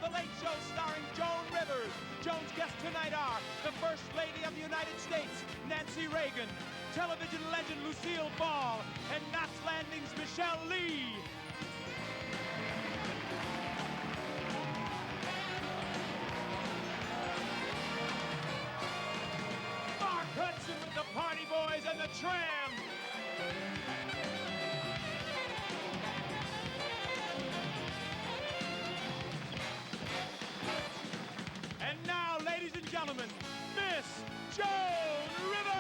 The Late Show starring Joan Rivers. Joan's guests tonight are the First Lady of the United States, Nancy Reagan, television legend Lucille Ball, and Knots Landing's Michele Lee. Mark Hudson with the Party Boys and the Tram. And now, ladies and gentlemen, Miss Joan Rivers!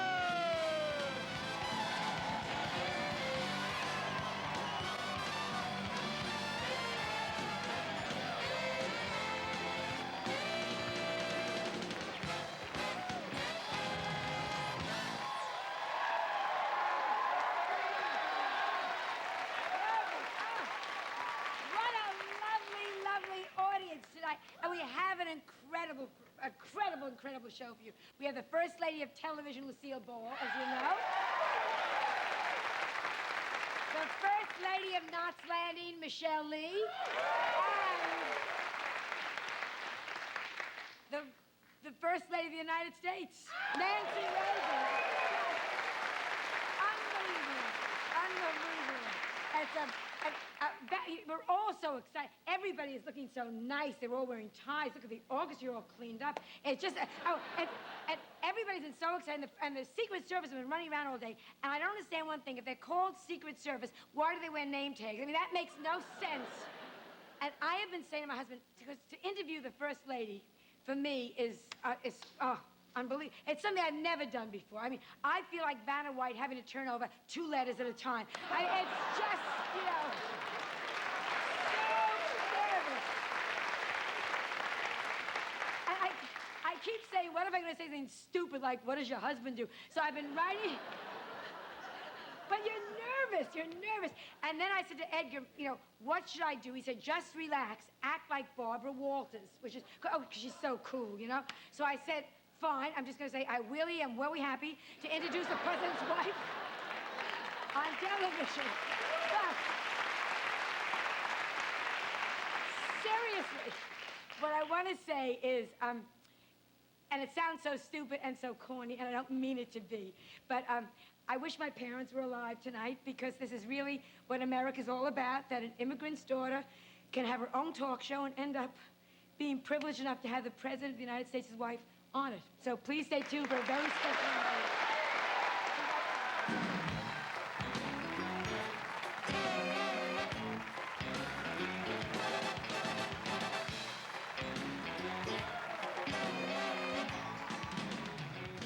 What a lovely, lovely audience tonight. And we have an incredible show for you. We have the First Lady of Television, Lucille Ball, as you know. The First Lady of Knots Landing, Michele Lee. And the First Lady of the United States, Nancy Reagan. Unbelievable. We're all so excited. Everybody is looking so nice. They're all wearing ties. Look at the orchestra all cleaned up. It's just, and everybody's been so excited. And the Secret Service has been running around all day. And I don't understand one thing. If they're called Secret Service, why do they wear name tags? I mean, that makes no sense. And I have been saying to my husband, because to interview the First Lady, for me, is unbelievable. It's something I've never done before. I mean, I feel like Vanna White having to turn over 2 letters at a time. It's just, you know, so nervous. I keep saying, what if I'm going to say something stupid like, what does your husband do? So I've been writing. But you're nervous. And then I said to Edgar, you know, what should I do? He said, just relax, act like Barbara Walters, which is, because she's so cool, you know? So I said, fine, I'm just going to say, I really am very happy to introduce the president's wife on television. But, seriously, what I want to say is, and it sounds so stupid and so corny, and I don't mean it to be, but I wish my parents were alive tonight, because this is really what America's all about, that an immigrant's daughter can have her own talk show and end up being privileged enough to have the President of the United States' wife on it. So please stay tuned for a very special night.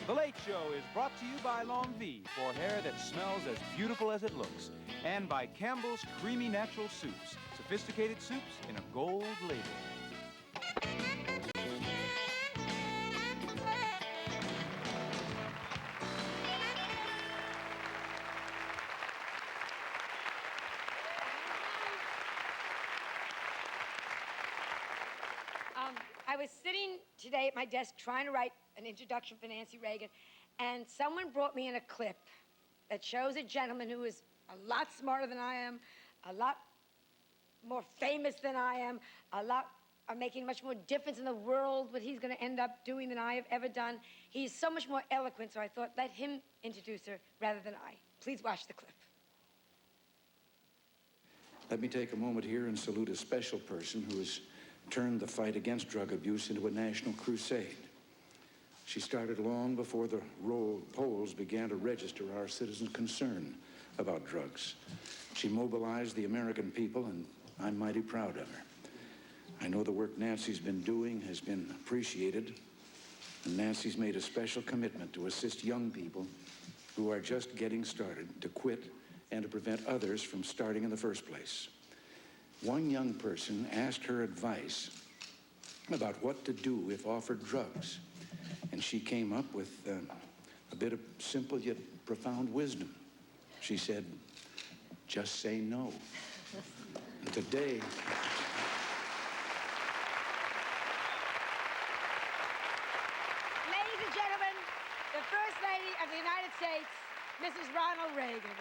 The Late Show is brought to you by Longvie for hair that smells as beautiful as it looks, and by Campbell's Creamy Natural Soups, sophisticated soups in a gold label. I was sitting today at my desk trying to write an introduction for Nancy Reagan, and someone brought me in a clip that shows a gentleman who is a lot smarter than I am, a lot more famous than I am, making much more difference in the world, what he's going to end up doing than I have ever done. He's so much more eloquent, so I thought, let him introduce her rather than I. Please watch the clip. Let me take a moment here and salute a special person who has turned the fight against drug abuse into a national crusade. She started long before the polls began to register our citizens' concern about drugs. She mobilized the American people, and I'm mighty proud of her. I know the work Nancy's been doing has been appreciated, and Nancy's made a special commitment to assist young people who are just getting started to quit and to prevent others from starting in the first place. One young person asked her advice about what to do if offered drugs, and she came up with a bit of simple yet profound wisdom. She said, just say no. And today, Ladies and gentlemen, the First Lady of the United States, Mrs. Ronald Reagan.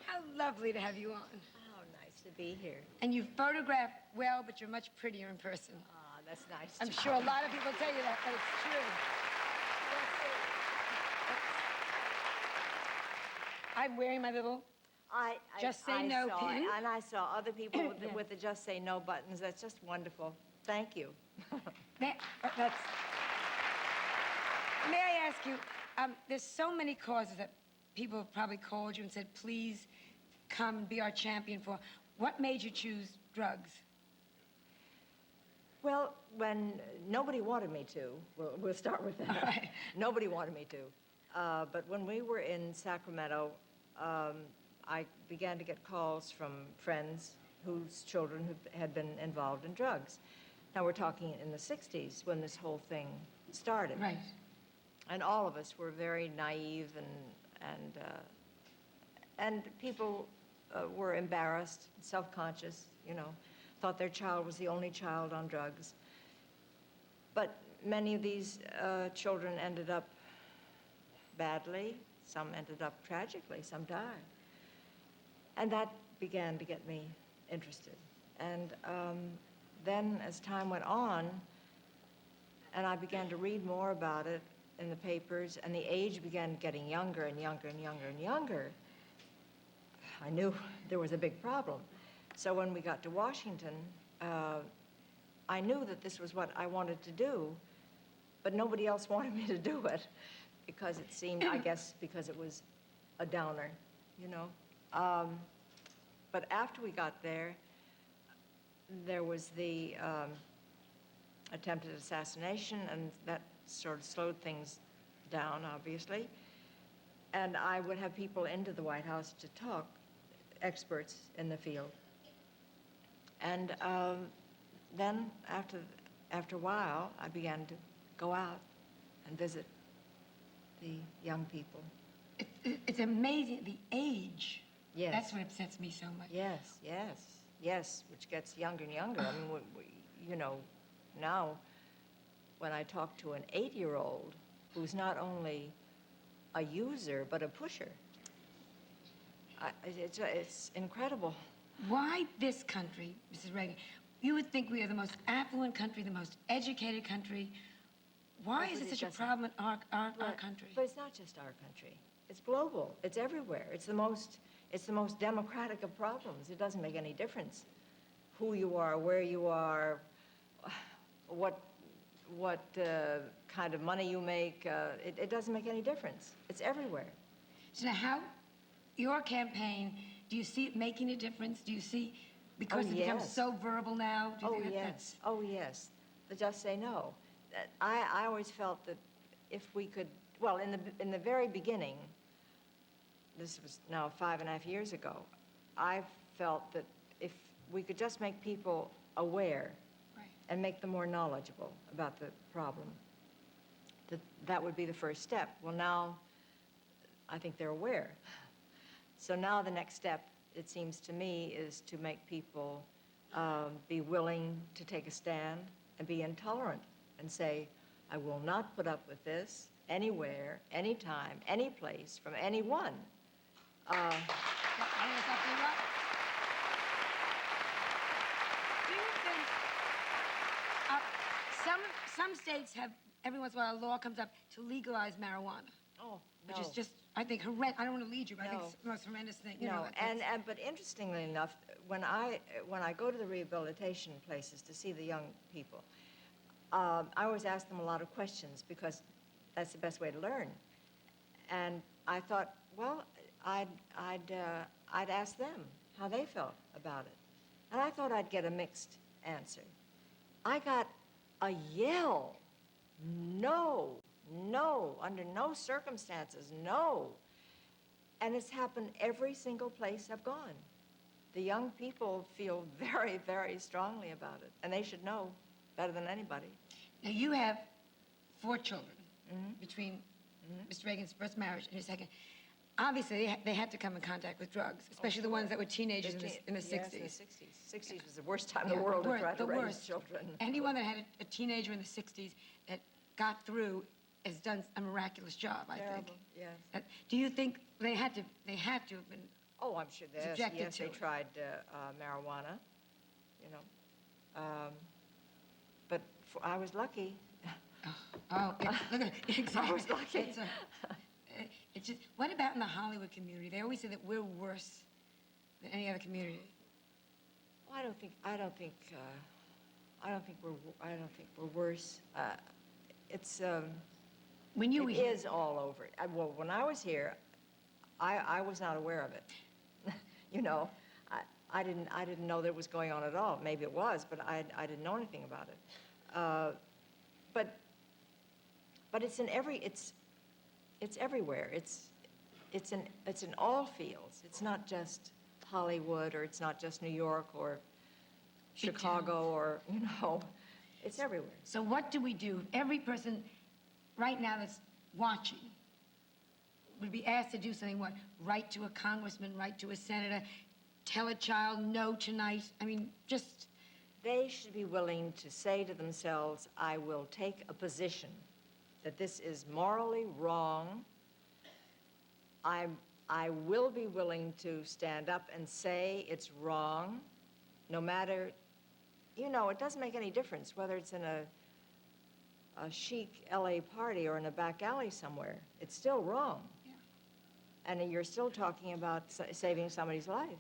How lovely to have you on. Oh, nice to be here. And you photograph well, but you're much prettier in person. Ah, that's nice. I'm sure a lot of people tell you that, but it's true. I'm wearing my little Just Say No saw, pin. And I saw other people with the, Yeah. with the Just Say No buttons. That's just wonderful. Thank you. That's... May I ask you, there's so many causes that people have probably called you and said, please come and be our champion for. What made you choose drugs? Well, when nobody wanted me to, we'll start with that. Right. Nobody wanted me to. But when we were in Sacramento, I began to get calls from friends whose children had been involved in drugs. Now, we're talking in the 60s when this whole thing started. Right. And all of us were very naive, and people were embarrassed, self-conscious, you know, thought their child was the only child on drugs. But many of these children ended up badly. Some ended up tragically. Some died. And that began to get me interested. And then as time went on, and I began to read more about it in the papers, and the age began getting younger and younger and younger and younger, I knew there was a big problem. So when we got to Washington, I knew that this was what I wanted to do, but nobody else wanted me to do it because it seemed, I guess, because it was a downer, you know. But after we got there, there was the attempted assassination, and that sort of slowed things down, obviously. And I would have people into the White House to talk, experts in the field. And then after a while, I began to go out and visit the young people. It's amazing, the age. Yes. That's what upsets me so much. Yes, yes, yes, which gets younger and younger. I mean, you know, now when I talk to an 8-year-old who's not only a user, but a pusher, it's incredible. Why this country, Mrs. Reagan? You would think we are the most affluent country, the most educated country. Why is it such a problem in our country? But it's not just our country. It's global. It's everywhere. It's the most democratic of problems. It doesn't make any difference who you are, where you are, what kind of money you make. It doesn't make any difference. It's everywhere. So now how, your campaign, do you see it making a difference? Do you see, because it becomes so verbal now? Do you think that's... Oh, yes. The Just Say No. I always felt that if we could, well, in the very beginning, this was now 5.5 years ago, I felt that if we could just make people aware and make them more knowledgeable about the problem, that would be the first step. Well, now I think they're aware. So now the next step, it seems to me, is to make people be willing to take a stand and be intolerant and say, I will not put up with this anywhere, anytime, any place, from anyone. Do you think some states have, every once in a while, a law comes up to legalize marijuana? Oh, Which is just, I think, horrendous. I don't want to lead you, but I think No. it's the most horrendous thing. You No, know, but interestingly enough, when I go to the rehabilitation places to see the young people, I always ask them a lot of questions because that's the best way to learn. And I thought, well, I'd ask them how they felt about it. And I thought I'd get a mixed answer. I got a yell. No, no, under no circumstances, no. And it's happened every single place I've gone. The young people feel very, very strongly about it, and they should know better than anybody. Now, you have 4 children between Mr. Reagan's first marriage and his second. Obviously, they had to come in contact with drugs, especially the ones that were teenagers in the 60s. Yes, in the 60s. 60s was the worst time in the world to try to raise children. Anyone that had a teenager in the 60s that got through has done a miraculous job, I think. Yes. Do you think they had to have been? Oh, I'm sure they subjected to they it. tried marijuana, you know. But I was lucky. Oh, look at it. Exactly. I was lucky. It's just, what about in the Hollywood community? They always say that we're worse than any other community. Well, I don't think we're worse. It's When you were it here, is all over. Well, when I was here, I was not aware of it. You know, I didn't know that it was going on at all. Maybe it was, but I didn't know anything about it. But it's in it's everywhere. It's in all fields. It's not just Hollywood, or it's not just New York or Chicago, or, you know, it's everywhere. so what do we do? Every person right now that's watching would be asked to do something, what? Write to a congressman, write to a senator, tell a child no tonight. I mean, just... They should be willing to say to themselves, I will take a position that this is morally wrong. I will be willing to stand up and say it's wrong, no matter, you know, it doesn't make any difference whether it's in a chic LA party or in a back alley somewhere. It's still wrong. Yeah. And you're still talking about saving somebody's life.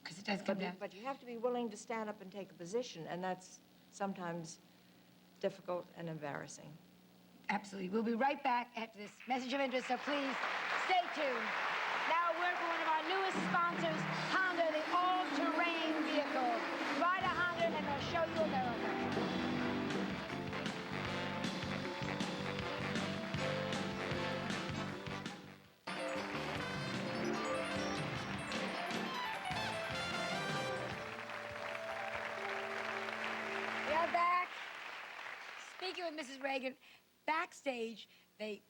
Because it does come down... But you have to be willing to stand up and take a position, and that's sometimes difficult and embarrassing. Absolutely. We'll be right back after this message of interest, so please stay tuned. Now a word from one of our newest sponsors, Honda, the all-terrain vehicle. Ride a Honda and they'll show you America. We are back. Speaking with Mrs. Reagan, backstage, they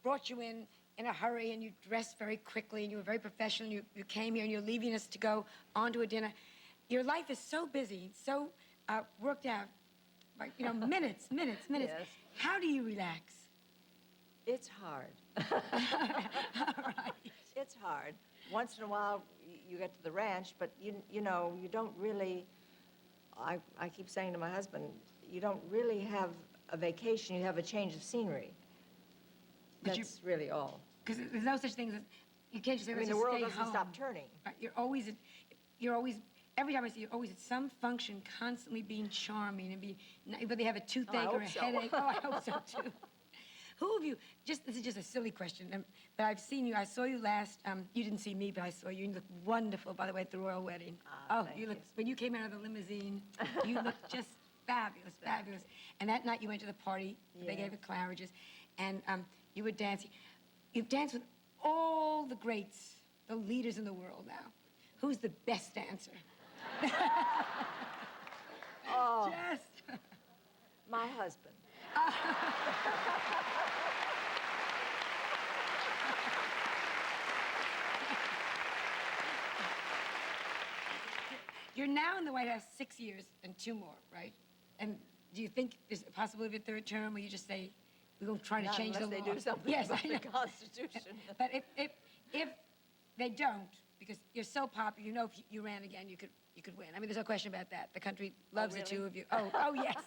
brought you in a hurry, and you dressed very quickly, and you were very professional. You came here, and you're leaving us to go on to a dinner. Your life is so busy, so worked out, like, you know, minutes. Yes. How do you relax? It's hard. All right. It's hard. Once in a while, you get to the ranch, but you know, you don't really, I keep saying to my husband, you don't really have a vacation, you have a change of scenery. But That's really all. Because there's no such thing as, you can't just say, I let's mean, the just world stay doesn't home. stop turning. Right, You're always, every time I see you, always at some function, constantly being charming and being, whether they have a toothache or a hope so. headache. Oh, I hope so too. Who of you, this is just a silly question, but I've seen you, I saw you last, you didn't see me, but I saw you. You looked wonderful, by the way, at the royal wedding. Thank you looked, when you came out of the limousine, you looked just fabulous. And that night you went to the party, they Yeah. gave at Claridge's, and you were dancing. You've danced with all the greats, the leaders in the world now. Who's the best dancer? Oh, Just. my husband. You're now in the White House 6 years and 2 more, right? And do you think there's a possibility of a third term, or you just say, we're going to try to Not change the law? unless they do something Yes, about I know. the Constitution. But if they don't, because you're so popular, you know, if you ran again, you could win. I mean, there's no question about that. The country loves the really? two of you. Oh, yes.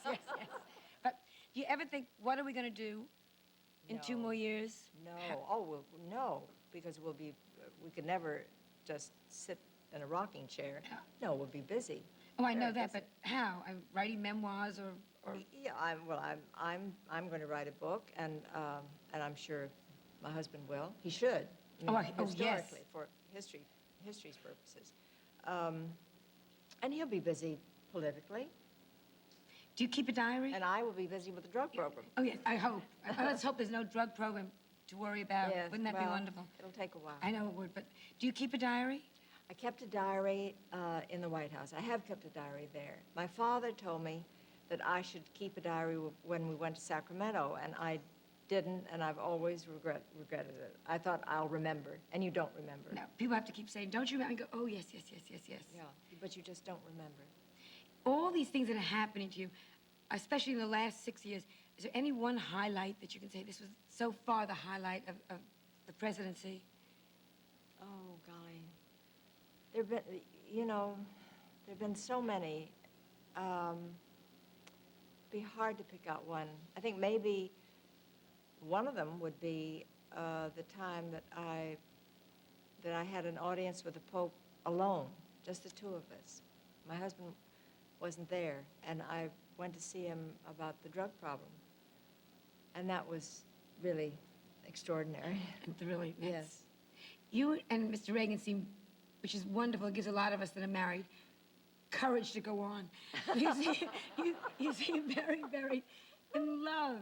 But do you ever think, what are we going to do in 2 No. more years? No. Oh, well, no, because we could never just sit in a rocking chair. No, we'll be busy. Oh, I know Very that, busy. but how? Writing memoirs or Yeah, I'm going to write a book, and I'm sure my husband will. He should. historically, yes. for history's purposes. And he'll be busy politically, Do you keep a diary? and I will be busy with the drug program. Oh, yes, I hope. Let's hope there's no drug program to worry about. Yes, Wouldn't that be well, wonderful? It'll take a while. I know it would, but do you keep a diary? I kept a diary in the White House. I have kept a diary there. My father told me that I should keep a diary when we went to Sacramento, and I didn't, and I've always regretted it. I thought I'll remember, and you don't remember. No, people have to keep saying, don't you remember? And go, oh, yes, yes, yes, yes, yes. Yeah, but you just don't remember. All these things that are happening to you, especially in the last 6 years, is there any one highlight that you can say this was so far the highlight of the presidency? Oh, golly. There've been, there've been so many. Be hard to pick out one. I think maybe one of them would be the time that I had an audience with the Pope alone, just the two of us. My husband wasn't there, and I went to see him about the drug problem. And that was really extraordinary. Really, Yes. You and Mr. Reagan seem, which is wonderful, it gives a lot of us that are married courage to go on. You seem very, very in love.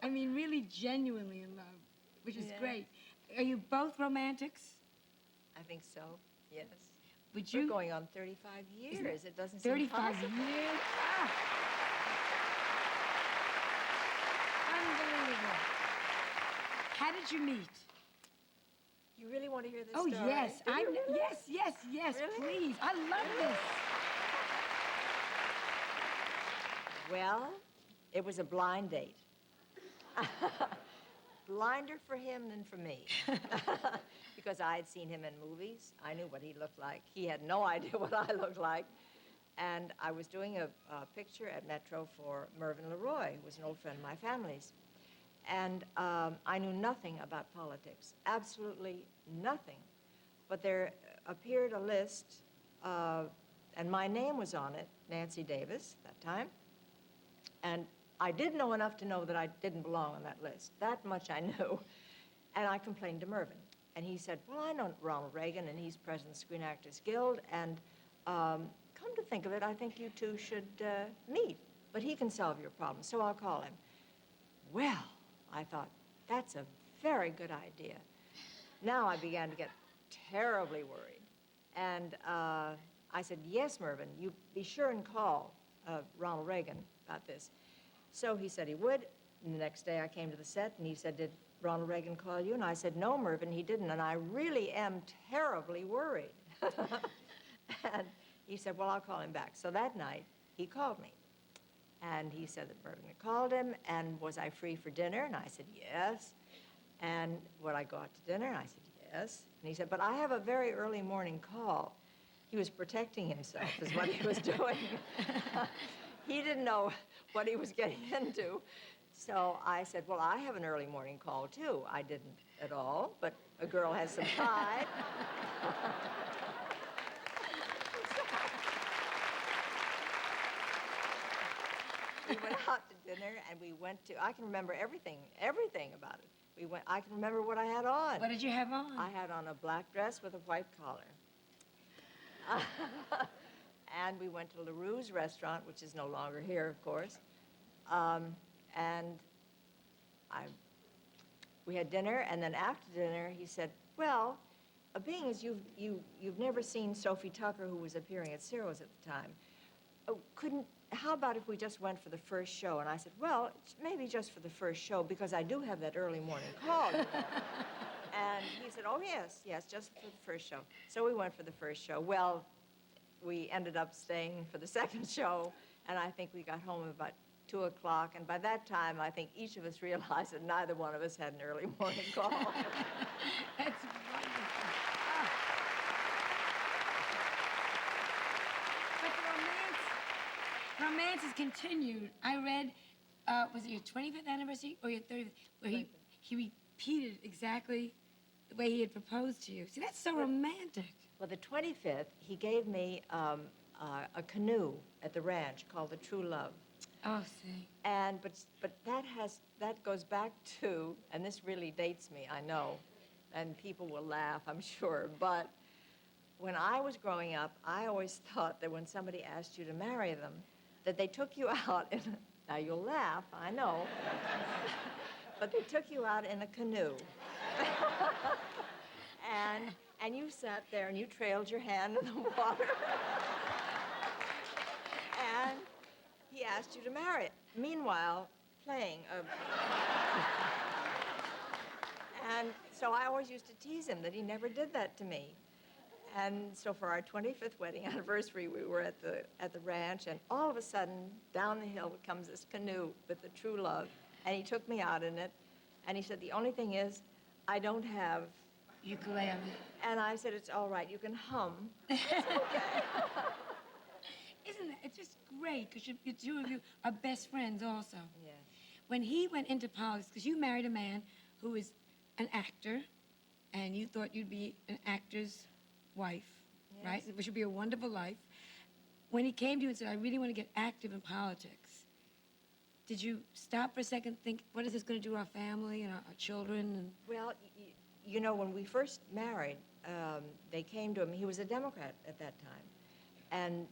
I mean, really genuinely in love, which is great. Are you both romantics? I think so, yes. Would We're you? going on 35 years. It doesn't seem 35 possible. years? Ah. Unbelievable. How did you meet? You really want to hear this Oh, story? yes. Do you really? Yes, Really? please. I love this. Well, it was a blind date. Blinder for him than for me. Because I had seen him in movies. I knew what he looked like. He had no idea what I looked like. And I was doing a picture at Metro for Mervyn LeRoy, who was an old friend of my family's. And I knew nothing about politics, absolutely nothing. But there appeared a list, and my name was on it, Nancy Davis, that time. And I did know enough to know that I didn't belong on that list. That much I knew. And I complained to Mervyn. And he said, well, I know Ronald Reagan, and he's president of the Screen Actors Guild, and come to think of it, I think you two should meet. But he can solve your problem, so I'll call him. Well, I thought, that's a very good idea. Now I began to get terribly worried. And I said, yes, Mervyn, you be sure and call Ronald Reagan about this. So he said he would. And the next day I came to the set, and he said, did Ronald Reagan call you? And I said, no, Mervyn, he didn't, and I really am terribly worried. And he said, well, I'll call him back. So that night, he called me. And he said that Mervyn had called him, and was I free for dinner? And I said, yes. And would I go out to dinner? And I said, yes. And he said, but I have a very early morning call. He was protecting himself, is what he was doing. He didn't know what he was getting into. So I said, well, I have an early morning call, too. I didn't at all, but a girl has some pride. We went out to dinner, and we went to, I can remember everything about it. I can remember what I had on. What did you have on? I had on a black dress with a white collar. And we went to LaRue's restaurant, which is no longer here, of course. And we had dinner, and then after dinner, he said, well, being as you've never seen Sophie Tucker, who was appearing at Ciro's at the time, how about if we just went for the first show? And I said, well, maybe just for the first show, because I do have that early morning call. You know? And he said, oh, yes, just for the first show. So we went for the first show. Well, we ended up staying for the second show, and I think we got home about 2 o'clock. And by that time, I think each of us realized that neither one of us had an early morning call. That's wonderful. Ah. But the romance has continued. I read, was it your 25th anniversary or your 30th, where he repeated exactly the way he had proposed to you. See, that's so romantic. Well, the 25th, he gave me a canoe at the ranch called the True Love. Oh, see. And but that goes back to, and this really dates me, I know, and people will laugh, I'm sure. But when I was growing up, I always thought that when somebody asked you to marry them, that they took you out in now you'll laugh, I know, but they took you out in a canoe. And you sat there and you trailed your hand in the water. And he asked you to marry it. Meanwhile, playing a... And so I always used to tease him that he never did that to me. And so for our 25th wedding anniversary, we were at the ranch, and all of a sudden, down the hill comes this canoe with the true love, and he took me out in it, and he said, the only thing is, I don't have... Ukulele. And I said, it's all right, you can hum. It's okay. Isn't it? It's just great, because the two of you are best friends also. Yes. When he went into politics, because you married a man who is an actor, and you thought you'd be an actor's wife, Yes. right? Which would be a wonderful life. When he came to you and said, I really want to get active in politics, did you stop for a second, think, what is this going to do to our family and our children? And... Well, you know, when we first married, they came to him. He was a Democrat at that time. And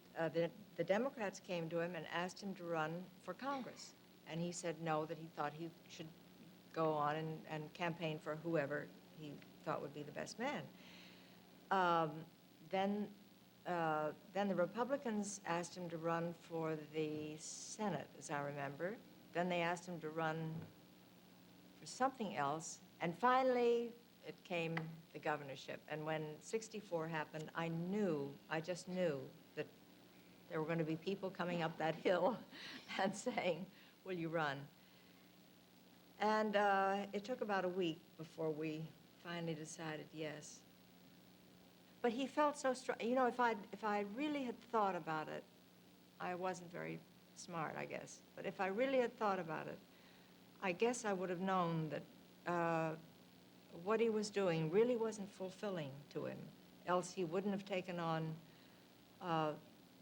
the Democrats came to him and asked him to run for Congress. And he said no, that he thought he should go on and campaign for whoever he thought would be the best man. Then the Republicans asked him to run for the Senate, as I remember. Then they asked him to run for something else. And finally, it came the governorship. And when '64 happened, I just knew that there were going to be people coming up that hill and saying, will you run? And it took about a week before we finally decided yes. But he felt so strong. You know, if I really had thought about it, I wasn't very smart, I guess. But if I really had thought about it, I guess I would have known that what he was doing really wasn't fulfilling to him. Else he wouldn't have taken on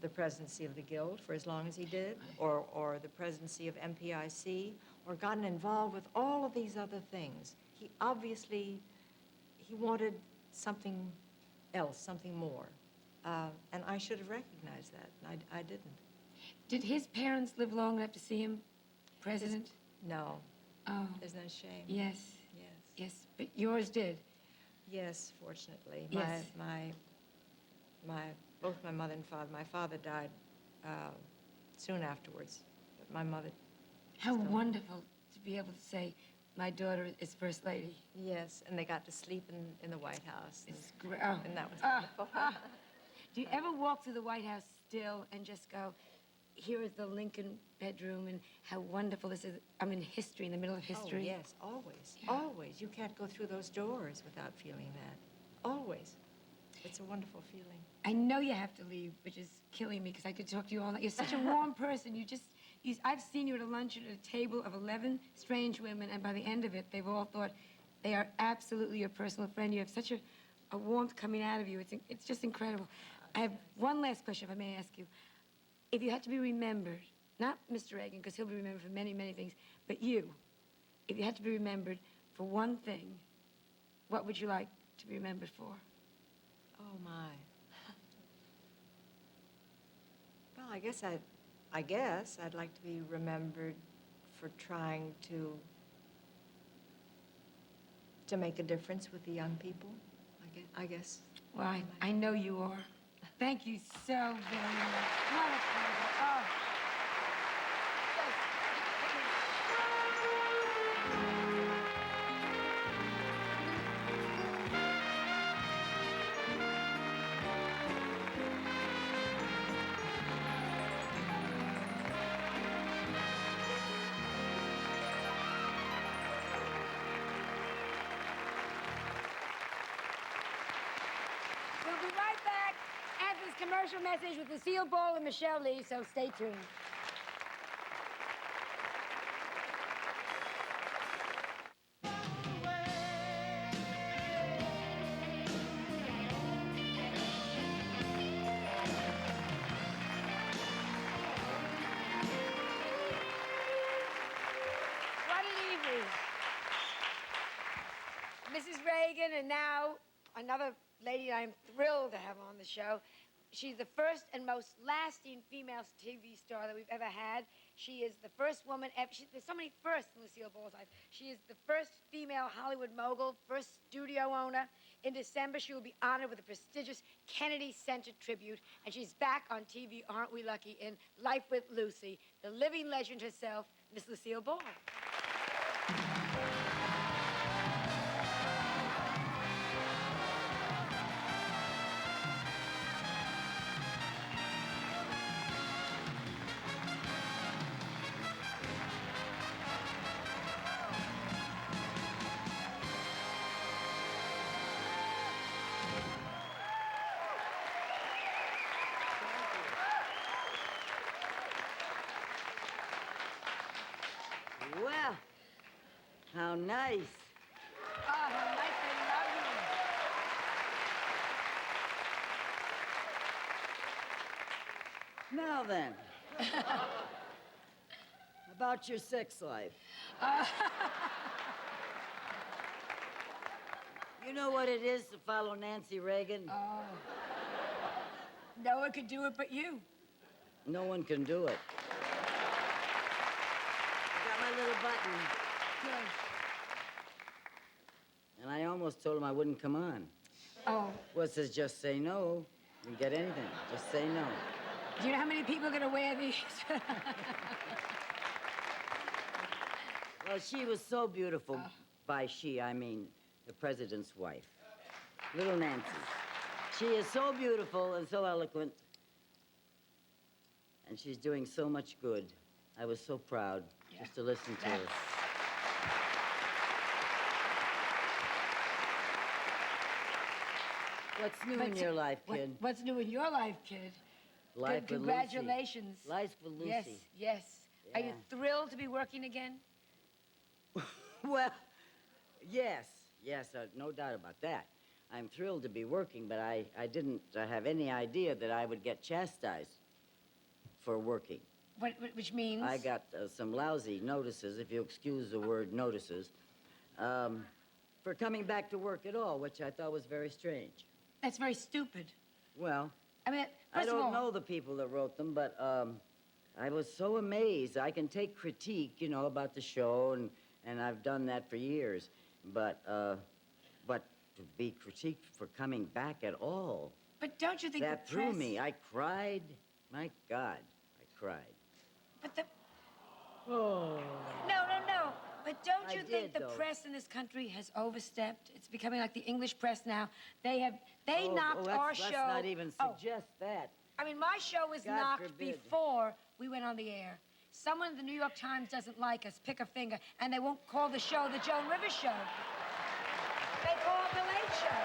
the presidency of the Guild for as long as he did, or the presidency of MPIC, or gotten involved with all of these other things. He obviously, he wanted something else, something more. And I should have recognized that, and I didn't. Did his parents live long enough to see him president? No. Oh. Isn't that a shame? Yes. Yes. Yes, but yours did. Yes, fortunately. Yes. Both my mother and father, my father died soon afterwards, but my mother... How still- wonderful to be able to say, my daughter is First Lady. Yes, and they got to sleep in the White House. It's great. Oh. And that was wonderful. Do you ever walk through the White House still and just go, here is the Lincoln bedroom and how wonderful this is? I'm in history, in the middle of history. Oh, yes, always, Yeah. always. You can't go through those doors without feeling that. Always. It's a wonderful feeling. I know you have to leave, which is killing me because I could talk to you all night. You're such a warm person. I've seen you at a luncheon at a table of 11 strange women, and by the end of it, they've all thought they are absolutely your personal friend. You have such a warmth coming out of you. It's just incredible. I have one last question, if I may ask you. If you had to be remembered, not Mr. Reagan, because he'll be remembered for many, many things, but you, if you had to be remembered for one thing, what would you like to be remembered for? Oh, my. Well, I guess I'd like to be remembered for trying to make a difference with the young people, I guess. Well, I know you are. Thank you so very much. What a pleasure. Oh. We'll be right back after this commercial message with Lucille Ball and Michele Lee, so stay tuned. What an evening. Mrs. Reagan and another lady I'm thrilled to have on the show. She's the first and most lasting female TV star that we've ever had. She is the first woman ever. There's so many firsts in Lucille Ball's life. She is the first female Hollywood mogul, first studio owner. In December, she will be honored with a prestigious Kennedy Center tribute, and she's back on TV, aren't we lucky, in Life with Lucy, the living legend herself, Miss Lucille Ball. Well, how nice. Oh, how nice I love you. Now then, about your sex life. You know what it is to follow Nancy Reagan? Oh. No one could do it but you. No one can do it. I got my little button. Good. And I almost told him I wouldn't come on. Oh. Well, it says just say no. You can get anything. Just say no. Do you know how many people are going to wear these? Well, she was so beautiful. By she, I mean the president's wife, little Nancy. She is so beautiful and so eloquent. And she's doing so much good. I was so proud just to listen to her. What's new in your life, kid? What's new in your life, kid? Life with Congratulations. Lucy. Life with Lucy. Yes, yes. Are you Yeah. thrilled to be working again? Well, yes, no doubt about that. I'm thrilled to be working, but I didn't have any idea that I would get chastised for working. Which means? I got some lousy notices, if you excuse the word notices, for coming back to work at all, which I thought was very strange. That's very stupid. Well, I mean, I first of all, don't know the people that wrote them, but I was so amazed. I can take critique, you know, about the show, and I've done that for years. But to be critiqued for coming back at all, But don't you think that the press... threw me. I cried. My God, I cried. But the... Oh. No. But don't you I think did, the though. press in this country has overstepped? It's becoming like the English press now. They knocked our show... Let's not even suggest that. I mean, my show was God knocked forbid. before we went on the air. Someone at the New York Times doesn't like us, pick a finger, and they won't call the show the Joan Rivers Show. They call it the Late Show.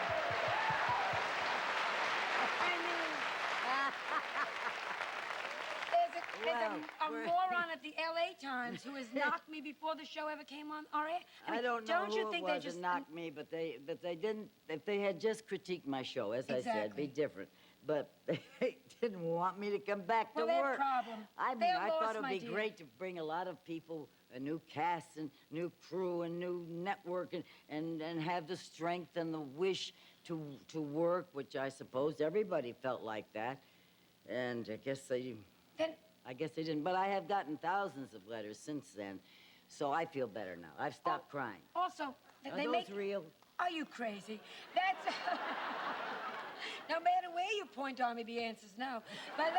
I mean, there's a moron at the L.A. Times who has knocked me before the show ever came on our air. I don't know you who think it they was just that knocked me, but they didn't. If they had just critiqued my show, as I said, Exactly. be different. But they didn't want me to come back to Well, their work. problem. I mean, They're I lost, thought it would my be dear. great to bring a lot of people, a new cast and new crew and new network, and have the strength and the wish to work, which I suppose everybody felt like that. And I guess they didn't. But I have gotten thousands of letters since then, so I feel better now. I've stopped crying. Also, Are they those make... real? Are you crazy? That's... No matter where you point on me, the answer's no. But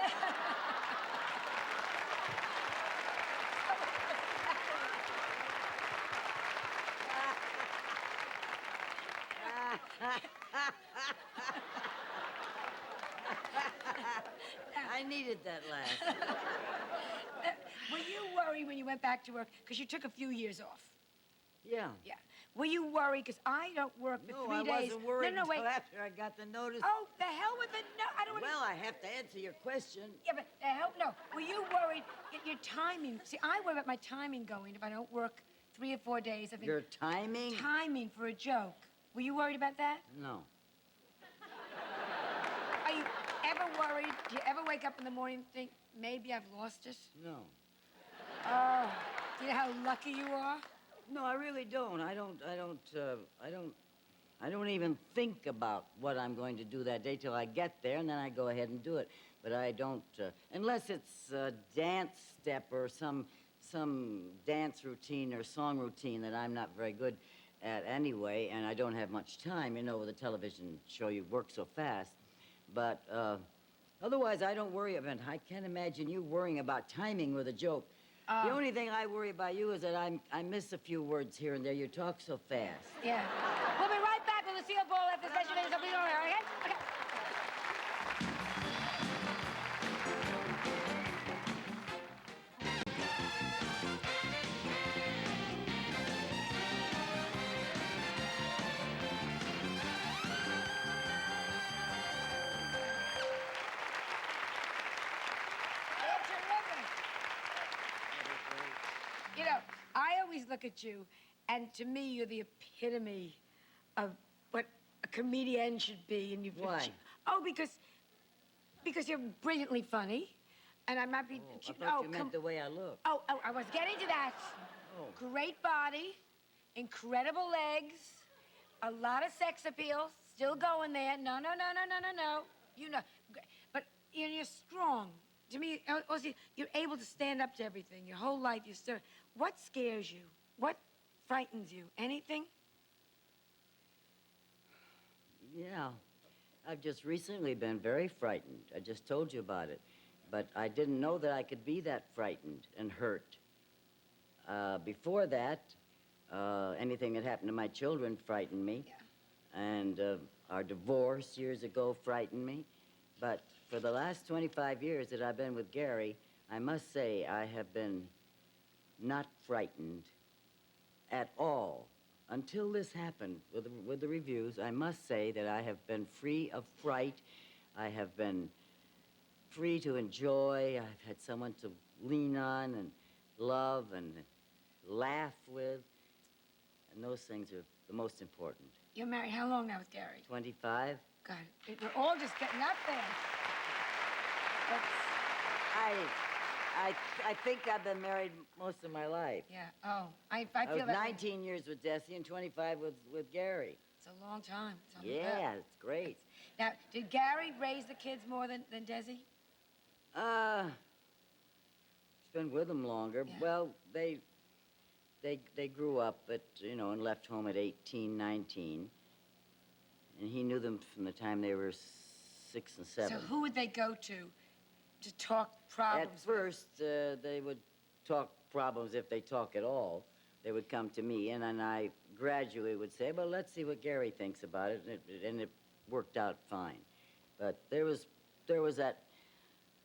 I needed that laugh. were you worried when you went back to work? Because you took a few years off. Yeah. Yeah. Were you worried? Because I don't work for 3 No, I days. wasn't worried No, wait. until after I got the notice. Oh, the hell with it. No, I don't want to... Well, I have to answer your question. Yeah, but the hell... No. Were you worried at your timing? See, I worry about my timing going if I don't work 3 or 4 days. I think Your timing? timing for a joke. Were you worried about that? No. Are you ever worried? Do you ever wake up in the morning and think, maybe I've lost it? No. Oh, do you know how lucky you are? No, I really don't. I I don't even think about what I'm going to do that day till I get there, and then I go ahead and do it. But I don't, unless it's a dance step or some dance routine or song routine that I'm not very good at anyway, and I don't have much time. You know, with a television show, you work so fast. But otherwise, I don't worry about it. I can't imagine you worrying about timing with a joke. The only thing I worry about you is that I miss a few words here and there. You talk so fast. Yeah. We'll be right back with Lucille Ball after the special news. Okay? Okay. You know, I always look at you, and to me, you're the epitome of what a comedian should be. And you've Why? Oh, because you're brilliantly funny, and I might be. I thought you meant the way I look. Oh, I was getting to that. Oh. Great body, incredible legs, a lot of sex appeal, still going there. No. You know, but you're strong. To me, also, you're able to stand up to everything. Your whole life, you're still. What scares you? What frightens you? Anything? Yeah. I've just recently been very frightened. I just told you about it. But I didn't know that I could be that frightened and hurt. Before that, anything that happened to my children frightened me. Yeah. And our divorce years ago frightened me. But for the last 25 years that I've been with Gary, I must say I have been not frightened at all. Until this happened with the reviews, I must say that I have been free of fright. I have been free to enjoy. I've had someone to lean on and love and laugh with. And those things are the most important. You're married how long now with Gary? 25. God, we're all just getting up there. I think I've been married most of my life. Yeah. Oh, I I feel was that. 19 years with Desi and 25 with Gary. It's a long time. Yeah, it's great. Now, did Gary raise the kids more than Desi? He's been with them longer. Yeah. Well, they grew up and left home at 18, 19. And he knew them from the time they were 6 and 7. So who would they go to talk problems At first, they would talk problems if they talk at all. They would come to me, and then I gradually would say, well, let's see what Gary thinks about it, and it worked out fine. But there was that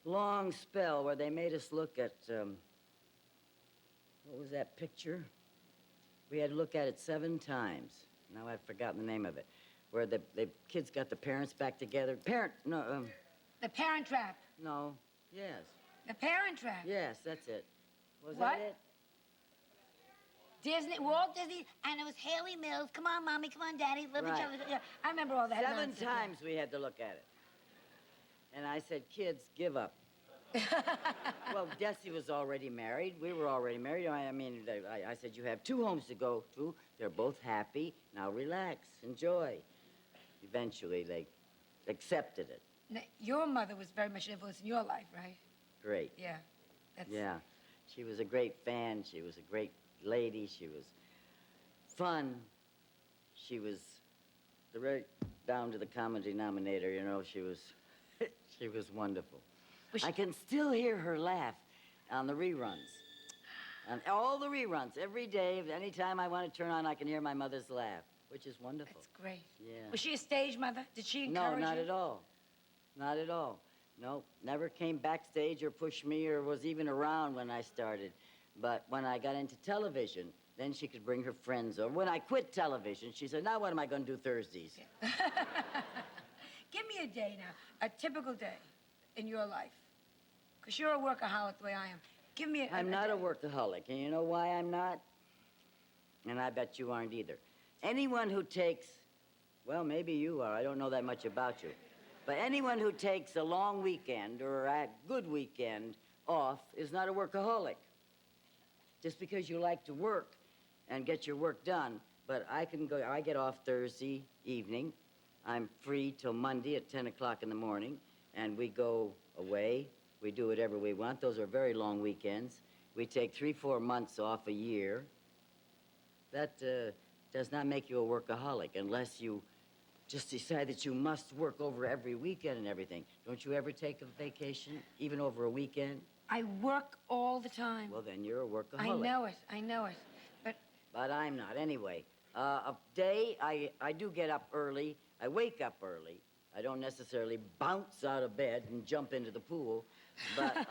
long spell where they made us look at, what was that picture? We had to look at it 7 times. Now I've forgotten the name of it. Where the kids got the parents back together. The Parent Trap. No, yes. The Parent Trap. Yes, that's it. Was What? that it? Disney, Walt Disney, and it was Haley Mills. Come on, Mommy, come on, Daddy, love each Right. other. Yeah, I remember all that 7 nonsense, yeah. times we had to look at it. And I said, kids, give up. Well, Desi was already married. We were already married. I said, you have 2 homes to go to. They're both happy. Now relax, enjoy. Eventually, they accepted it. Now, your mother was very much an influence in your life, right? Great. Yeah. Yeah. She was a great fan. She was a great lady. She was fun. She was right down to the common denominator, she was she was wonderful. I can still hear her laugh on the reruns. On all the reruns, every day, any time I want to turn on, I can hear my mother's laugh, which is wonderful. That's great. Yeah. Was she a stage mother? Did she encourage you? No, not at all. Not at all. No, never came backstage or pushed me or was even around when I started. But when I got into television, then she could bring her friends over. When I quit television, she said, now what am I going to do Thursdays? Yeah. Give me a day now, a typical day in your life. Because you're a workaholic the way I am. Give me I'm not day. a workaholic, and you know why I'm not? And I bet you aren't either. Anyone who takes, well, maybe you are. I don't know that much about you. But anyone who takes a long weekend or a good weekend off is not a workaholic. Just because you like to work and get your work done, but I get off Thursday evening. I'm free till Monday at 10 o'clock in the morning, and we go away. We do whatever we want. Those are very long weekends. We take 3-4 months off a year. That does not make you a workaholic unless you just decide that you must work over every weekend and everything. Don't you ever take a vacation, even over a weekend? I work all the time. Well, then you're a workaholic. I know it. But I'm not. Anyway, a day, I do get up early. I wake up early. I don't necessarily bounce out of bed and jump into the pool, but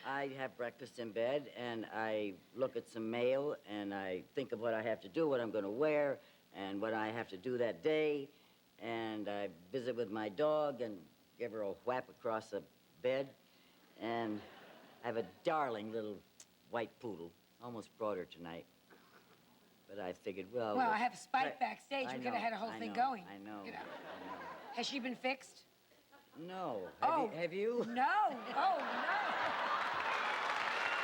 I have breakfast in bed, and I look at some mail, and I think of what I have to do, what I'm going to wear, and what I have to do that day, and I visit with my dog and give her a whap across the bed, and I have a darling little white poodle. Almost brought her tonight. But I figured, well... Well, I have a spike backstage. We could have had a whole thing going. I know. You know. Has she been fixed? No. Oh. Have you? No. Oh, no.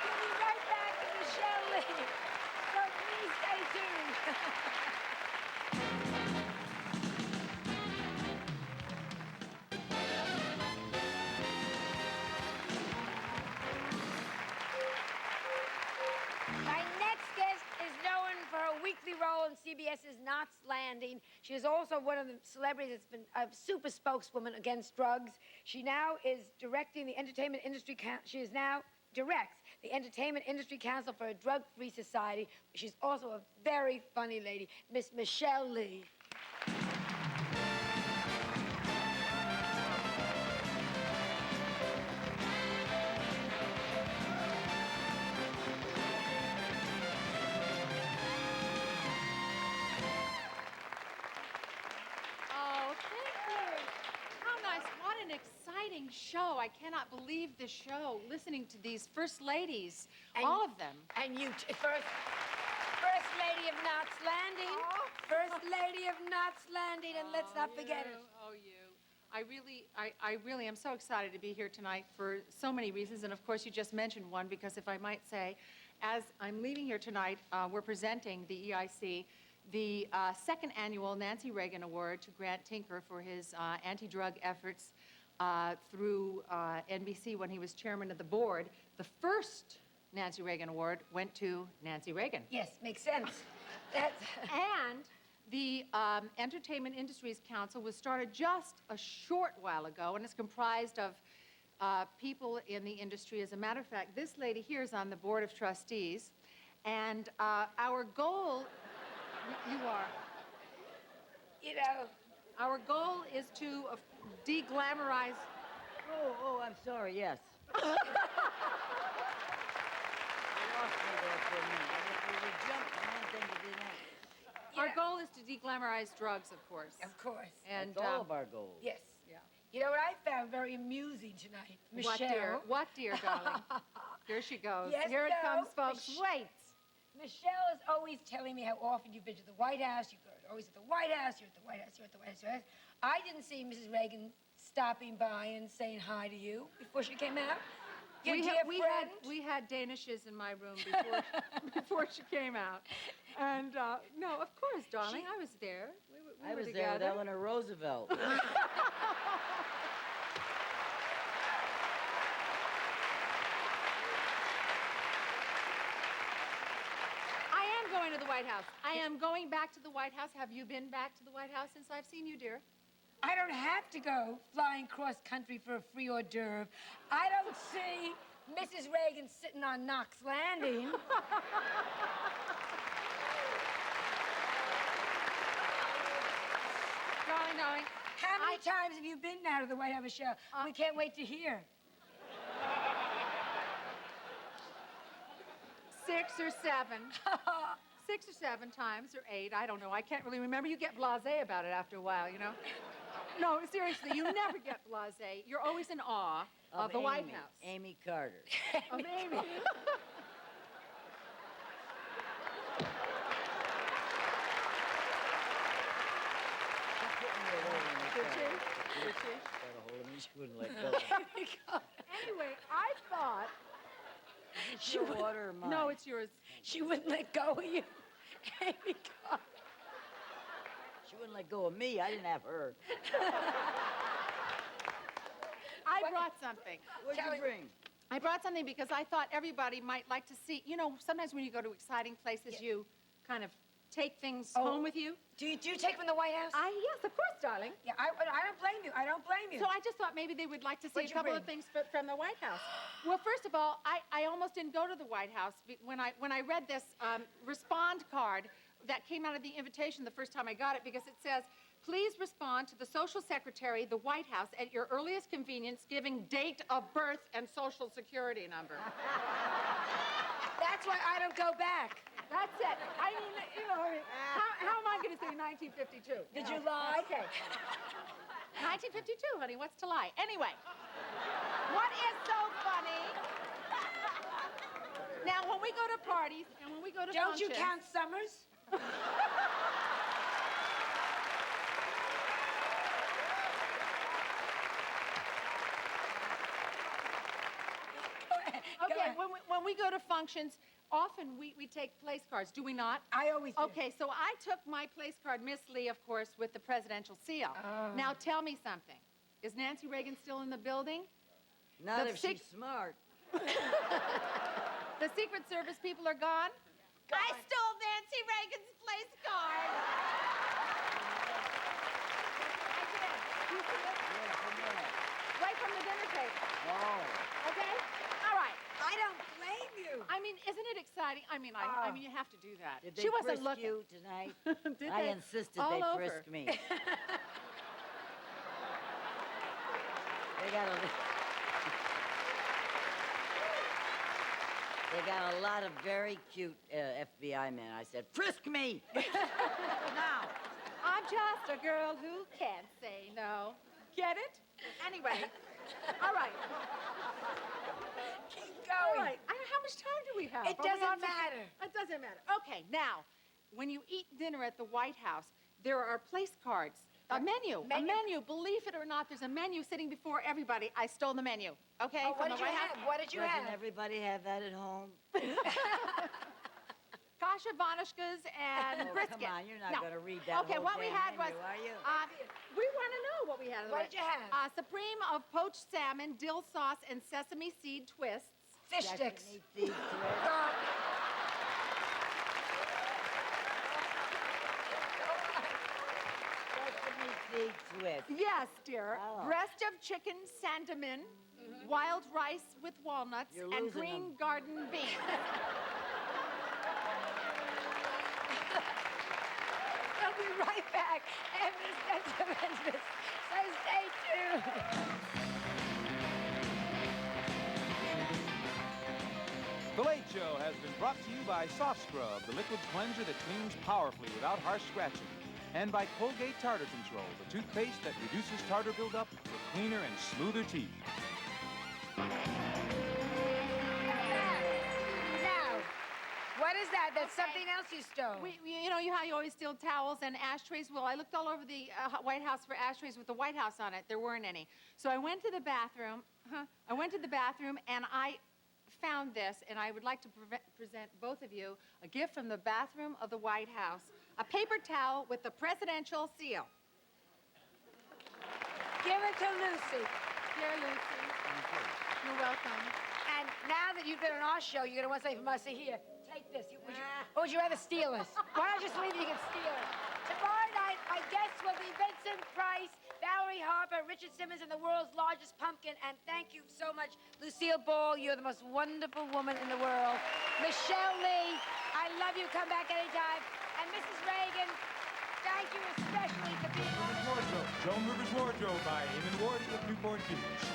We'll be right back with Michele Lee. So please stay tuned. My next guest is known for her weekly role in CBS's Knots Landing. She is also one of the celebrities that's been a super spokeswoman against drugs. She now is directing the Entertainment Industry She is now directs the Entertainment Industry Council for a Drug-Free Society. She's also a very funny lady, Miss Michele Lee. Oh, thank you. How nice. What an exciting show. I cannot believe this show, listening to these first ladies, all of them. And you, first lady of Knots Landing. Oh. First lady of Knots Landing, and let's not forget it. Oh, you. I really am so excited to be here tonight for so many reasons, and of course you just mentioned one, because if I might say, as I'm leaving here tonight, we're presenting the EIC the second annual Nancy Reagan Award to Grant Tinker for his anti-drug efforts through NBC when he was chairman of the board. The first Nancy Reagan Award went to Nancy Reagan. Yes, makes sense. And the Entertainment Industries Council was started just a short while ago, and it's comprised of people in the industry. As a matter of fact, this lady here is on the board of trustees, and our goal... You are. You know. Our goal is to de-glamorize... Oh, I'm sorry, yes. You lost me there for a minute. You jumped from one thing to the next. Our goal is to de-glamorize drugs, of course. Of course. And that's all of our goals. Yes. Yeah. You know what I found very amusing tonight? What, Michele. dear? What, dear, darling? Here she goes. Yes, Here it no. comes, folks. Wait. Michele is always telling me how often you've been to the White House. You're always at the White House. You're at the White House. You're at the White House. I didn't see Mrs. Reagan stopping by and saying hi to you before she came out. Your dear friend. We had Danishes in my room before she came out. And, no, of course, darling, I was there. We I were was together. there with Eleanor Roosevelt. Going to the White House. I am going back to the White House. Have you been back to the White House since I've seen you, dear? I don't have to go flying cross country for a free hors d'oeuvre. I don't see Mrs. Reagan sitting on Knox Landing. Darling. How many times have you been now to the White House, Michele? We can't wait to hear. 6 or 7. 6 or 7 times, or 8, I don't know. I can't really remember. You get blasé about it after a while, you know? No, seriously, you never get blasé. You're always in awe of the White House. Amy Carter. Of Amy. Did she? Got a hold of me. She wouldn't let go. Anyway, I thought... Is your water or mine? No, it's yours. She wouldn't let go of you. Amy Carter. She wouldn't let go of me. I didn't have her. I brought something. What'd you bring? I brought something because I thought everybody might like to see. You know, sometimes when you go to exciting places, you kind of take things home with you. Do you take from the White House? Yes, of course, darling. Yeah, I don't blame you. I don't blame you. So I just thought maybe they would like to see What'd a you couple bring? of things from the White House. Well, first of all, I almost didn't go to the White House when I read this respond card that came out of the invitation the first time I got it, because it says, please respond to the Social Secretary, the White House, at your earliest convenience, giving date of birth and Social Security number. That's why I don't go back. That's it. I mean, you know, how am I going to say 1952? Did you lie? Okay. 1952, honey. What's to lie? Anyway, what is so funny? Now, when we go to parties and when we go to Don't functions... you count summers? Okay, when we go to functions, often we take place cards, do we not? I always do. Okay, so I took my place card, Miss Lee, of course, with the presidential seal. Now, tell me something. Is Nancy Reagan still in the building? Not The if she's smart. The Secret Service people are gone? I stole Nancy Reagan's place card. I did. You see it? Yeah, from there. Right from the dinner table. Oh. Okay? All right. I don't blame you. I mean, isn't it exciting? I mean, I mean, you have to do that. Did they She wasn't frisk looking. you tonight? Did I they? insisted All they over. frisk me. They got a lot of very cute FBI men. I said, frisk me! Now! I'm just a girl who can't say no. Get it? Anyway, all right. Keep All going. right. How much time do we have? It Are we doesn't on- matter. It doesn't matter. Okay, now, when you eat dinner at the White House, there are place cards. A menu. A menu. Believe it or not, there's a menu sitting before everybody. I stole the menu. Okay? Oh, what from did the you White House. have? What did you Doesn't have? everybody have that at home? Kasha Vanishkas and Oh, brisket. come on, you're not No. going to read that Okay, whole what we damn had menu, was, are you? we want to know what we had. What did you have? Supreme of poached salmon, dill sauce, and sesame seed twists. Fish sticks. Sesame seed twist. Sesame seed twist. Yes, dear. Oh. Breast of chicken sandamin, wild rice with walnuts, You're and losing green them. garden beans. We'll be right back. And Miss Gentlemen, so stay tuned. The Late Show has been brought to you by Soft Scrub, the liquid cleanser that cleans powerfully without harsh scratching. And by Colgate Tartar Control, the toothpaste that reduces tartar buildup for cleaner and smoother teeth. Now, what is that? That's something else you stole. You know how you always steal towels and ashtrays? Well, I looked all over the White House for ashtrays with the White House on it. There weren't any. So I went to the bathroom. And I found this, and I would like to present both of you a gift from the bathroom of the White House. A paper towel with the presidential seal. Give it to Lucy. Here, Lucy. You're welcome. And now that you've been on our show, you're going to want something from us here. Take this. Or would you rather steal us? Why not just leave it? You can steal it. Tomorrow night, my guests will be Vincent Price, Valerie Harper, Richard Simmons, and the world's largest pumpkin. And thank you so much, Lucille Ball. You're the most wonderful woman in the world. Michele Lee, I love you. Come back anytime. And Mrs. Reagan, thank you especially for being on the show. Joan Rivers Wardrobe by Eamon Ward of Newport Beach.